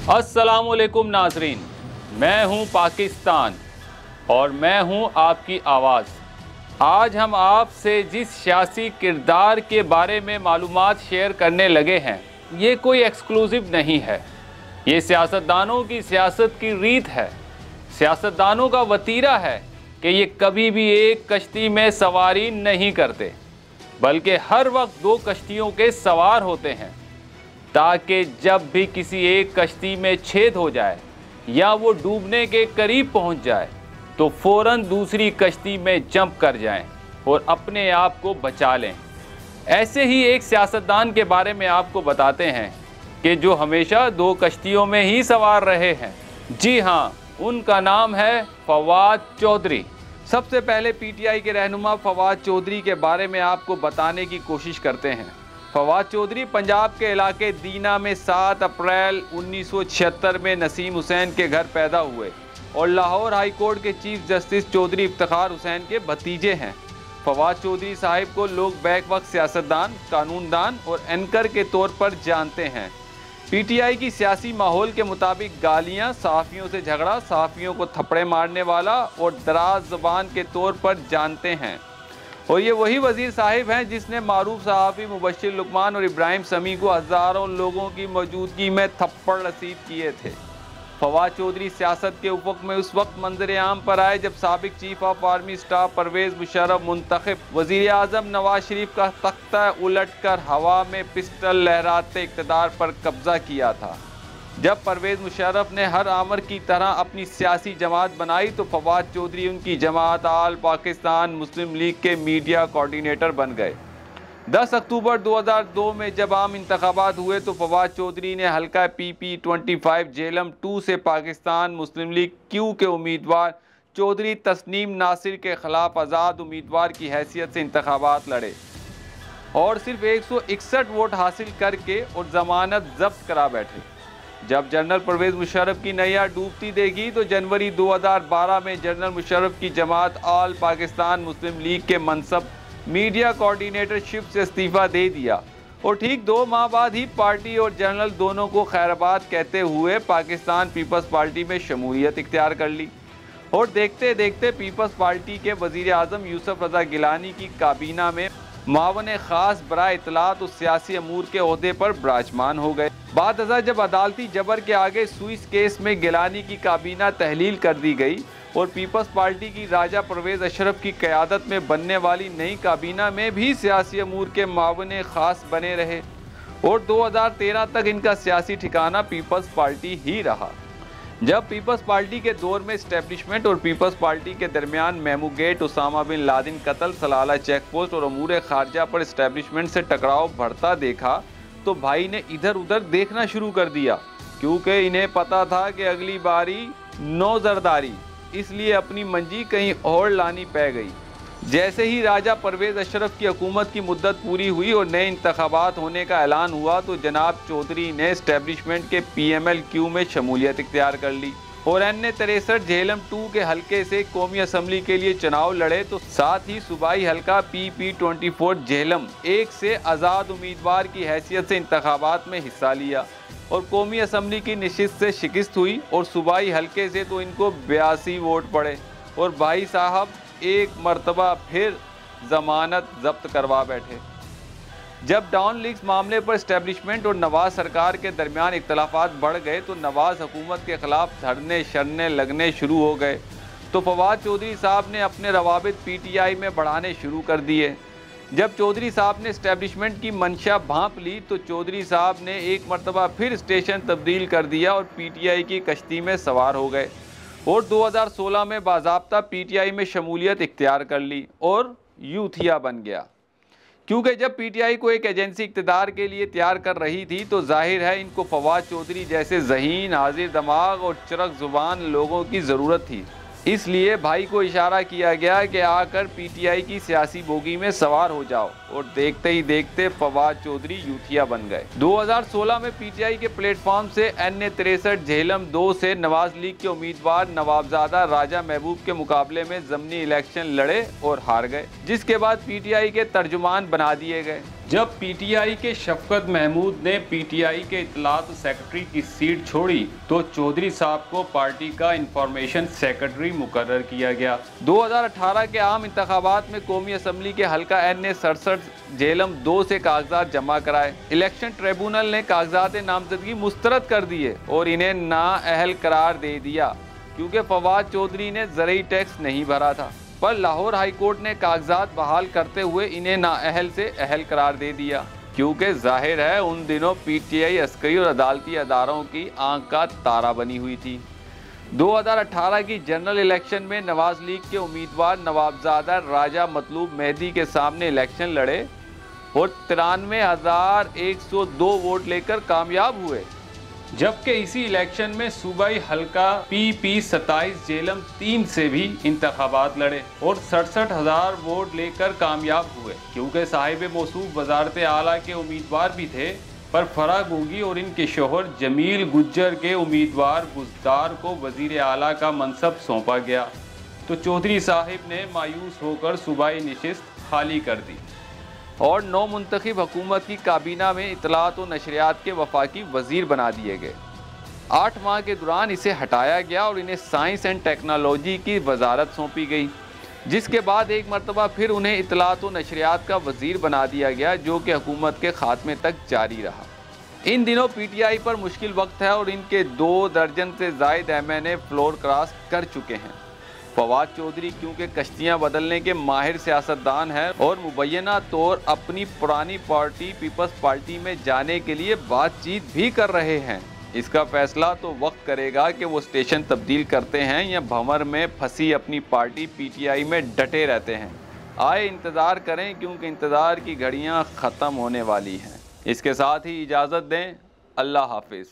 अस्सलामुअलैकुम नाजरीन, मैं हूं पाकिस्तान और मैं हूं आपकी आवाज़। आज हम आपसे जिस सियासी किरदार के बारे में मालूमात शेयर करने लगे हैं, ये कोई एक्सक्लूसिव नहीं है। ये सियासतदानों की सियासत की रीत है, सियासतदानों का वतीरा है कि ये कभी भी एक कश्ती में सवारी नहीं करते, बल्कि हर वक्त दो कश्तियों के सवार होते हैं, ताकि जब भी किसी एक कश्ती में छेद हो जाए या वो डूबने के करीब पहुंच जाए तो फ़ौरन दूसरी कश्ती में जंप कर जाएं और अपने आप को बचा लें। ऐसे ही एक सियासतदान के बारे में आपको बताते हैं कि जो हमेशा दो कश्तियों में ही सवार रहे हैं। जी हाँ, उनका नाम है फवाद चौधरी। सबसे पहले पीटीआई के रहनुमा फवाद चौधरी के बारे में आपको बताने की कोशिश करते हैं। फवाद चौधरी पंजाब के इलाके दीना में 7 अप्रैल 1976 में नसीम हुसैन के घर पैदा हुए और लाहौर हाई कोर्ट के चीफ जस्टिस चौधरी इफ्तिखार हुसैन के भतीजे हैं। फवाद चौधरी साहिब को लोग बैक वक्त सियासतदान, कानूनदान और एंकर के तौर पर जानते हैं। पीटीआई की सियासी माहौल के मुताबिक गालियां, सहाफ़ियों से झगड़ा, सहाफ़ियों को थप्पड़े मारने वाला और दराज ज़बान के तौर पर जानते हैं। और ये वही वज़ीर साहिब हैं जिसने मारूफ सहाफ़ी मुबश्शिर लुकमान और इब्राहिम समी को हज़ारों लोगों की मौजूदगी में थप्पड़ नसीब किए थे। फवाद चौधरी सियासत के उफ़क़ में उस वक्त मंजर आम पर आए जब साबिक chief of army staff Pervez Musharraf मुंतखब वज़ीर आज़म नवाज शरीफ का तख्ता उलट कर हवा में पिस्टल लहराते इक़्तिदार पर कब्ज़ा किया था। जब परवेज़ मुशर्रफ ने हर आमर की तरह अपनी सियासी जमात बनाई तो फवाद चौधरी उनकी जमात आल पाकिस्तान मुस्लिम लीग के मीडिया कोऑर्डिनेटर बन गए। 10 अक्टूबर 2002 में जब आम इंतखाबात हुए तो फवाद चौधरी ने हल्का PP25 झेलम 2 से पाकिस्तान मुस्लिम लीग क्यू के उम्मीदवार चौधरी तस्नीम नासिर के खिलाफ आज़ाद उम्मीदवार की हैसियत से इंतखाबात लड़े और सिर्फ 161 वोट हासिल करके और जमानत जब्त करा बैठे। जब जनरल परवेज़ मुशर्रफ की नैया डूबती देखी तो जनवरी 2012 में जनरल मुशर्रफ की जमात आल पाकिस्तान मुस्लिम लीग के मनसब मीडिया कोऑर्डिनेटरशिप से इस्तीफ़ा दे दिया और ठीक 2 माह बाद ही पार्टी और जनरल दोनों को खैराबाद कहते हुए पाकिस्तान पीपल्स पार्टी में शमूलियत इख्तियार कर ली। और देखते देखते पीपल्स पार्टी के वज़ीर आज़म यूसुफ रज़ा गिलानी की काबीना में मावन ख़ास बराए इत्तलात और सियासी अमूर के ओहदे पर विराजमान हो गए। बाद अज़ा जब अदालती जबर के आगे स्विस केस में गिलानी की काबीना तहलील कर दी गई और पीपल्स पार्टी की राजा परवेज़ अशरफ की क़यादत में बनने वाली नई काबीना में भी सियासी अमूर के मावन ख़ास बने रहे और 2013 तक इनका सियासी ठिकाना पीपल्स पार्टी ही रहा। जब पीपल्स पार्टी के दौर में इस्टेब्लिशमेंट और पीपल्स पार्टी के दरमियान memo gate, Osama bin Laden कत्ल, सलाला चेक पोस्ट और अमूर खारजा पर इस्टेब्लिशमेंट से टकराव बढ़ता देखा तो भाई ने इधर उधर देखना शुरू कर दिया, क्योंकि इन्हें पता था कि अगली बारी नो जरदारी, इसलिए अपनी मंजी कहीं और लानी पै गई। जैसे ही राजा परवेज़ अशरफ की हुकूमत की मुद्दत पूरी हुई और नए इंतखाबात होने का ऐलान हुआ तो जनाब चौधरी ने इस्टेब्लिशमेंट के PMLQ में शमूलियत इख्तियार कर ली और N63 झेलम 2 के हल्के से कौमी असम्बली के लिए चुनाव लड़े तो साथ ही सूबाई हल्का PP24 झेलम 1 से आज़ाद उम्मीदवार की हैसियत से इंतखाबात में हिस्सा लिया और कौमी असम्बली की नशिस्त से शिकस्त हुई और सूबाई हल्के से तो इनको 82 वोट पड़े और भाई साहब एक मरतबा फिर जमानत जब्त करवा बैठे। जब डाउन लीग्स मामले पर इस्टेब्लिशमेंट और नवाज सरकार के दरमियान इख्तलाफात बढ़ गए तो नवाज हुकूमत के खिलाफ धरने शरने लगने शुरू हो गए तो फवाद चौधरी साहब ने अपने रवाबित PTI में बढ़ाने शुरू कर दिए। जब चौधरी साहब ने इस्टेब्लिशमेंट की मंशा भांप ली तो चौधरी साहब ने एक मरतबा फिर स्टेशन तब्दील कर दिया और PTI की कश्ती में सवार हो गए और 2016 में बाज़ाब्ता PTI में शमूलियत इख्तियार कर ली और यूथिया बन गया। क्योंकि जब PTI को एक एजेंसी इक़्तिदार के लिए तैयार कर रही थी तो जाहिर है इनको फवाद चौधरी जैसे ज़हीन, हाजिर दिमाग और चरक ज़ुबान लोगों की ज़रूरत थी। इसलिए भाई को इशारा किया गया कि आकर PTI की सियासी बोगी में सवार हो जाओ और देखते ही देखते फवाद चौधरी यूथिया बन गए। 2016 में PTI के प्लेटफॉर्म से N63 झेलम 2 से नवाज लीग के उम्मीदवार नवाबजादा राजा महबूब के मुकाबले में ज़मनी इलेक्शन लड़े और हार गए, जिसके बाद PTI के तर्जुमान बना दिए गए। जब पीटीआई के शफकत महमूद ने पीटीआई के इत्तलात सेक्रेटरी की सीट छोड़ी तो चौधरी साहब को पार्टी का इंफॉर्मेशन सेक्रेटरी मुकर्रर किया गया। 2018 के आम इंतखाबात में कौमी असम्बली के हल्का एन ने 67 झेलम 2 से कागजात जमा कराए। इलेक्शन ट्रिब्यूनल ने कागजात नामजदगी मुस्तरद कर दिए और इन्हें नाअहल करार दे दिया क्योंकि फवाद चौधरी ने ज़रूरी टैक्स नहीं भरा था। पर लाहौर हाई कोर्ट ने कागजात बहाल करते हुए इन्हें नाअहल से अहल करार दे दिया क्योंकि जाहिर है उन दिनों पीटीआई अस्करी और अदालती अदारों की आंख का तारा बनी हुई थी। 2018 की जनरल इलेक्शन में नवाज लीग के उम्मीदवार नवाबजादा राजा मतलूब मेहदी के सामने इलेक्शन लड़े और 93,102 वोट लेकर कामयाब हुए, जबकि इसी इलेक्शन में सूबाई हल्का PP 27 झेलम 3 से भी इंतखाबात लड़े और 67,000 वोट लेकर कामयाब हुए क्योंकि साहिब मौसूफ वजारत आला के उम्मीदवार भी थे। पर फराह गोगी और इनके शोहर जमील गुज्जर के उम्मीदवार बुज़दार को वजीर आला का मनसब सौंपा गया तो चौधरी साहिब ने मायूस होकर सूबाई नशिस्त खाली कर दी और नौ मुंतखब हुकूमत की काबीना में इत्तलात व नशरियात के वफाकी वजीर बना दिए गए। 8 माह के दौरान इसे हटाया गया और इन्हें साइंस एंड टेक्नोलॉजी की वजारत सौंपी गई, जिसके बाद एक मरतबा फिर उन्हें इत्तलात व नशरियात का वजीर बना दिया गया जो कि हुकूमत के खात्मे तक जारी रहा। इन दिनों पीटीआई पर मुश्किल वक्त है और इनके 2 दर्जन से ज़ायद MNA फ्लोर क्रॉस कर चुके हैं। फवाद चौधरी क्योंकि कश्तियाँ बदलने के माहिर सियासतदान हैं और मुबैना तौर अपनी पुरानी पार्टी पीपल्स पार्टी में जाने के लिए बातचीत भी कर रहे हैं। इसका फैसला तो वक्त करेगा कि वो स्टेशन तब्दील करते हैं या भंवर में फंसी अपनी पार्टी पीटीआई में डटे रहते हैं। आए इंतज़ार करें क्योंकि इंतज़ार की घड़ियाँ ख़त्म होने वाली हैं। इसके साथ ही इजाज़त दें। अल्लाह हाफिज़।